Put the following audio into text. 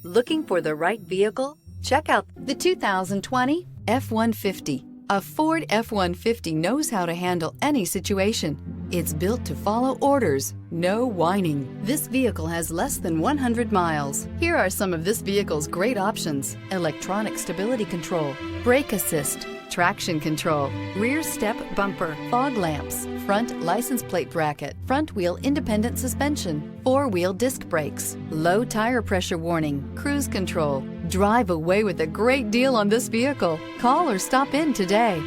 Looking for the right vehicle? Check out the 2020 F-150. A Ford F-150 knows how to handle any situation. It's built to follow orders, no whining. This vehicle has less than 100 miles. Here are some of this vehicle's great options: electronic stability control, brake assist, traction control, rear step bumper, fog lamps, front license plate bracket, front wheel independent suspension, four-wheel disc brakes, low tire pressure warning, cruise control. Drive away with a great deal on this vehicle. Call or stop in today.